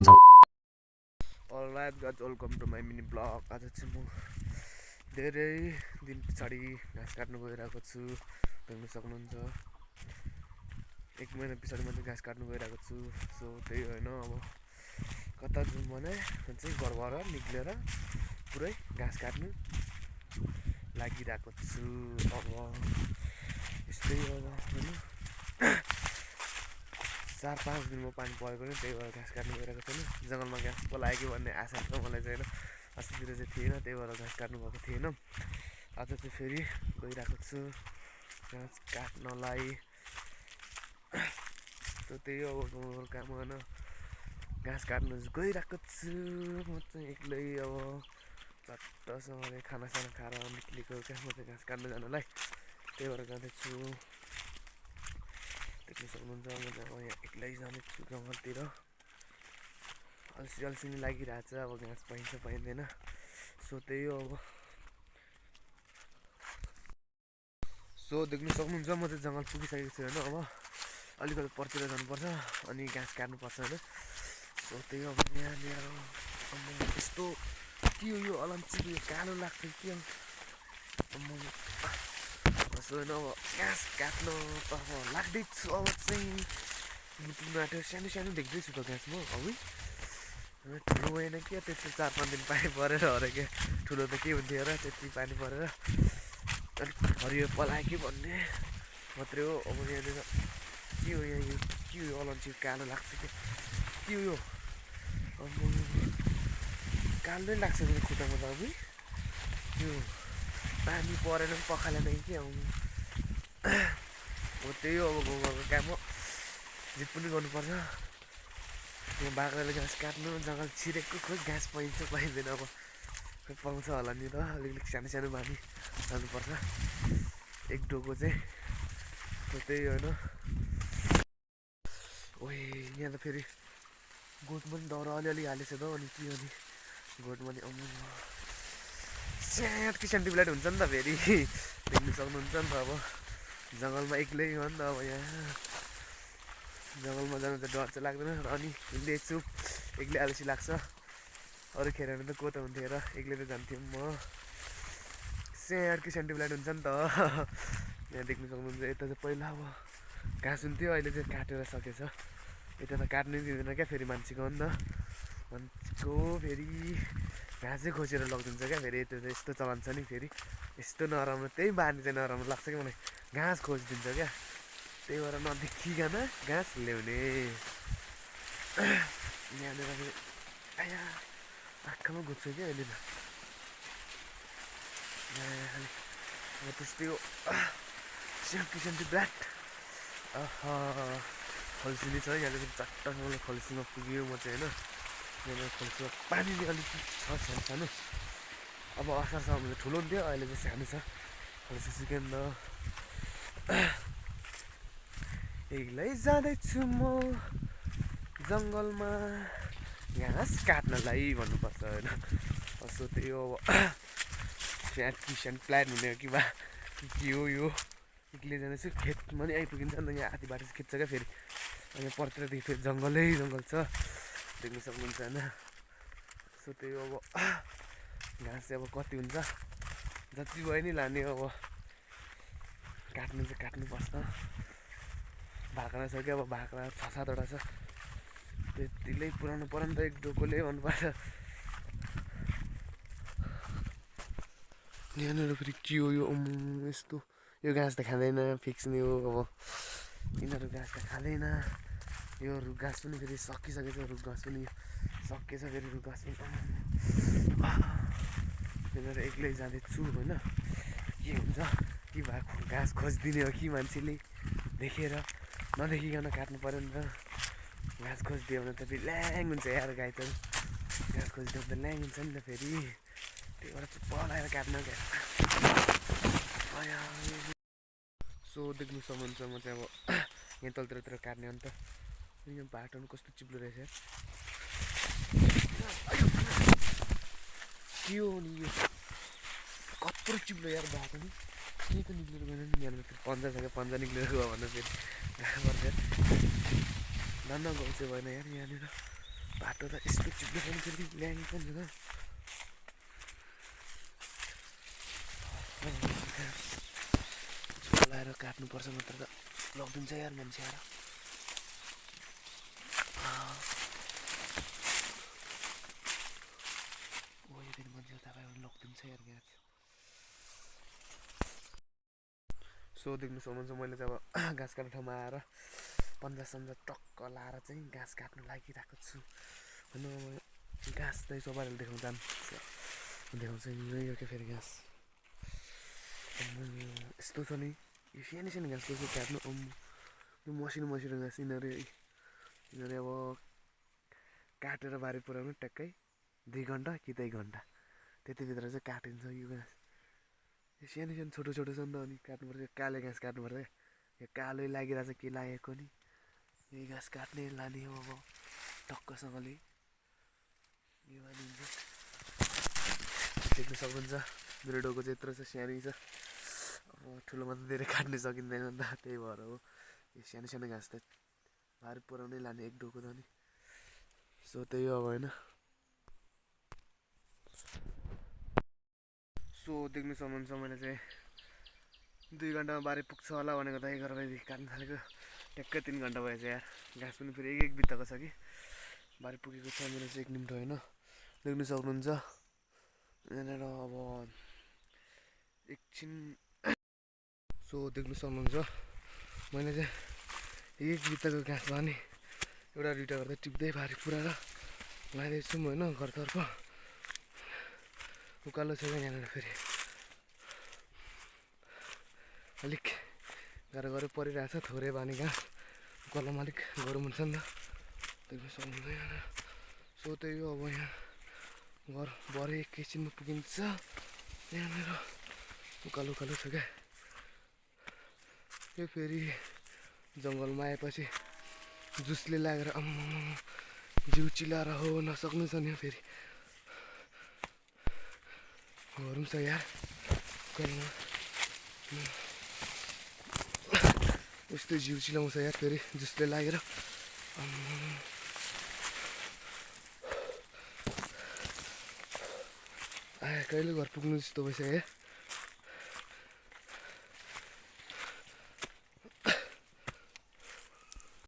All right guys welcome to my mini blog. आज चाहिँ म धेरै दिन पछाडि घाँस काट्नु गइरहेको छु। देख्न सक्नुहुन्छ 1 महिना पछाडि म चाहिँ घाँस काट्नु गइरहेको छु। सो त्यही होइन, अब कता जाउँ भने चाहिँ घरबाट निक्लेर पुरै घाँस काट्नु लागिरहेको छु। अब यस्तै अब होइन 4-5 दिनमा पानी परेको नि, त्यही भएर घाँस काट्नु गइरहेको छैन। जङ्गलमा घाँस पलायो कि भन्ने आशा छ मलाई चाहिँ होइन। अस्तितिर चाहिँ थिएन, त्यही भएर घाँस काट्नु भएको थिएन। आज चाहिँ फेरि गइरहेको छु घाँस काट्नलाई। त्यही अब गाउँको काम होइन, घाँस काट्नु गइरहेको छु म चाहिँ एक्लै। अब चट्टसँगले खानासाना खाएर निक्लेको क्या म चाहिँ घाँस काट्नु जानलाई, त्यही भएर जाँदैछु। देख्न सक्नुहुन्छ म चाहिँ अब यहाँ एक्लै जानेछु जङ्गलतिर। अल्छी नि लागिरहेछ, अब घाँस पाइन्छ पाइँदैन, सो त्यही हो। अब सो देख्न सक्नुहुन्छ म चाहिँ जङ्गल पुगिसकेको छु होइन। अब अलिकति परतिर जानुपर्छ अनि घाँस काट्नुपर्छ होइन। सो त्यही अब यहाँनिर यस्तो के हो यो अलैँची, यो कालो लाग्छ के हो। सो होइन अब घाँस काट्न त अब लाग्दैछु। अब चाहिँ पुग्नु आँट्यो, सानो सानो देख्दैछु त घाँस म अब ठुलो होइन क्या, त्यस्तो 4-5 दिन पानी परेर अरे क्या। ठुलो त के हुन्थ्यो र, त्यति पानी परेर अलिक हरियो पलायो कि भन्ने मात्रै हो। अब यहाँनिर के हो, यहाँ यो के हो, अलैँची कालो लाग्छ के हो यो। अब कालो नै लाग्छ मेरो खुट्टामा त। अब यो पानी परेर पनि पखालेन कि आउनु। अब त्यही हो, अब गाउँघरको काम हो, जे पनि गर्नुपर्छ। यहाँ बाख्राले घाँस काट्नु, जङ्गल छिरेको खोइ घाँस पाइन्छ पाइँदैन। अब खोइ पाउँछ होला नि त, अलिक सानो सानो बानी जानुपर्छ एक डोको चाहिँ। त्यही होइन। ओए यहाँ त फेरि गोठ पनि दाउरा अलिअलि हालेछ त। अनि के हो नि गोठमा नि आउनु स्याट किसान टिप्लाइट हुन्छ नि त फेरि, देख्नु सक्नुहुन्छ नि त। अब जङ्गलमा एक्लै हो नि त, अब यहाँ जङ्गलमा जानु त डर चाहिँ लाग्दैन। अनि हिँड्दैछु एक्लै, अल्छी लाग्छ। अरू खेरेर त को त हुन्थ्यो र, एक्लै त जान्थ्यौँ म। स्याट किसान टिप्लाइट हुन्छ नि त। यहाँ देख्नु सक्नुहुन्छ यता चाहिँ पहिला अब घाँस हुन्थ्यो, अहिले चाहिँ काटेर सकेछ। यता त काट्नै दिँदैन क्या फेरि मान्छेको हो नि त। मान्छेको फेरि घाँसै खोसेर लगिदिन्छ क्या फेरि। यता त यस्तो चलन छ नि फेरि, यस्तो नराम्रो, त्यही बानी चाहिँ नराम्रो लाग्छ क्या मलाई। घाँस खोजिदिन्छ क्या, त्यही भएर नदेखिकन घाँस ल्याउने। यहाँनिर फेरि आया आँखामा घुच्छ क्या अहिले त। अब त्यस्तै हो किसान टिप्लाइट। खल्सिनी छ यहाँनिर, चट्टसँगले खल्सीमा पुग्यो म चाहिँ होइन। यहाँनिर खल्सीमा पानी चाहिँ अलिक छ सानो सानो। अब असारसम्म चाहिँ ठुलो हुन्थ्यो, अहिले चाहिँ सानो छ। खल्सी सुकेन। एक्लै जाँदैछु म जङ्गलमा घाँस काट्नलाई भन्नुपर्छ होइन। सो त्यही हो। अब स्याट किसान प्लान हुने हो कि बा के हो यो। एक्लै जाँदैछु, खेतमा नि आइपुगिन्छ नि त। यहाँ आधी बाटो चाहिँ खेत छ क्या फेरि, अनि परतिरदेखि फेरि जङ्गलै जङ्गल छ, देख्न सक्नुहुन्छ होइन। सो त्यही हो। अब घाँस चाहिँ अब कति हुन्छ जति भयो नि लाने। अब काट्नु चाहिँ काट्नुपर्छ। बाख्रा छ क्या, अब बाख्रा 6-7वटा छ, त्यतिले पुऱ्याउनु पऱ्यो नि त एक डोकोले भन्नुपर्छ। यहाँनिर फेरि के हो यो, यस्तो यो घाँस त खाँदैन, फिक्स नै हो। अब यिनीहरू घाँस त खाँदैन। यो रुख घाँस पनि फेरि सकिसकेछ, रुख घाँस पनि सकेछ फेरि रुख घाँस पनि। यहाँनिर एक्लै जाँदैछु होइन। के हुन्छ के भएको, घाँस खोजिदिने हो कि मान्छेले देखेर, नदेखिकन काट्नु पऱ्यो नि त। घाँस खोजिदियो भने त फेरि ल्याङ हुन्छ यार, गाई त घाँस खोजिदियो भने त ल्याङ हुन्छ नि त फेरि, त्यही भएर चुप्प लगाएर काट्न क्या। सो देख्नु सक्नुहुन्छ म चाहिँ अब यहाँ तलतिर काट्ने अन्त। यहाँ बाटो पनि कस्तो चिप्लो रहेछ के हो नि यो, कत्रो चिप्लो यार बाटो नि। केही त निक्लेर गएन नि, यहाँनिर फेरि पन्जा छ क्या, पन्जा निक्लेर गयो भने फेरि घाँस पर्छ। धन्न गाउँ चाहिँ भएन यार यहाँनिर। बाटो त यस्तो चिप्लो पनि फेरि ल्याङ पनि छ चलाएर काट्नुपर्छ मात्र त लगिदिन्छ यार मान्छे आएर फेरि मान्छे तपाईँ लगिदिन्छ यार ग्यास सो देख्नु सक्नुहुन्छ मैले चाहिँ अब घाँस काट्ने ठाउँमा आएर पन्जा सन्जा टक्क लाएर चाहिँ घाँस काट्नु लागिरहेको छु होइन म घाँस चाहिँ सबैले देखाउँछ यो के फेरि घाँस यस्तो छ नि यो सानो सानो घाँस कसो काट्नु यो मसिनो मसिनो घाँस यिनीहरू अब काटेर बारी पुऱ्याउनु ट्याक्कै 2 घन्टा कि त 1 घन्टा त्यतिभित्र चाहिँ काटिन्छ यो घाँस यो सानो सानो छोटो छोटो छ नि त अनि काट्नुपर्छ काले घाँस काट्नुपर्छ यो कालै लागिरहेछ के लागेको नि यही घाँस काट्ने लाने हो अब टक्कसँगले यो हालिन्छ देख्न सक्नुहुन्छ मेरो डोको चाहिँ यत्रो छ सानै छ अब ठुलोमा त धेरै काट्न सकिँदैन नि त त्यही भएर हो यो सानो सानो घाँस त भारी पुऱ्याउनै लाने एक डोको त नि सो त्यही हो अब होइन सो देख्नु सक्नुहुन्छ मैले चाहिँ 2 घन्टामा बारी पुग्छ होला भनेको त 11 बजीदेखि काट्न थालेको ट्याक्कै 3 घन्टा भएछ यार घाँस पनि फेरि एक बित्ताको छ कि बारी पुगेको छ मेरो चाहिँ 1 मिनट होइन देख्नु सक्नुहुन्छ यहाँनिर अब एकछिन सो देख्नु सक्नुहुन्छ मैले चाहिँ एक बित्ताको घाँस बानी एउटा दुइटा गर्दै टिप्दै बारी पुऱ्याएर लाँदैछु होइन घरतर्फ उकालो छ यहाँनिर फेरि अलिक गाह्रो परिरहेछ थोरै बानी घाँस उकालोमा अलिक गरम हुन्छ नि त देख्नु सक्नुहुन्छ यहाँनिर सो त्यही हो अब यहाँ घर भरे एकैछिनमा पुगिन्छ यहाँनिर उकालो उकालो छ क्या यो फेरि जङ्गलमा आएपछि जुसले लागेर जिउ चिलाएर हो नसक्नु छ नि फेरि गरौँ छ यार यस्तो जिउ चिलाउँछ यार फेरि जुसले लागेर कहिले घर पुग्नु जस्तो भइसक्यो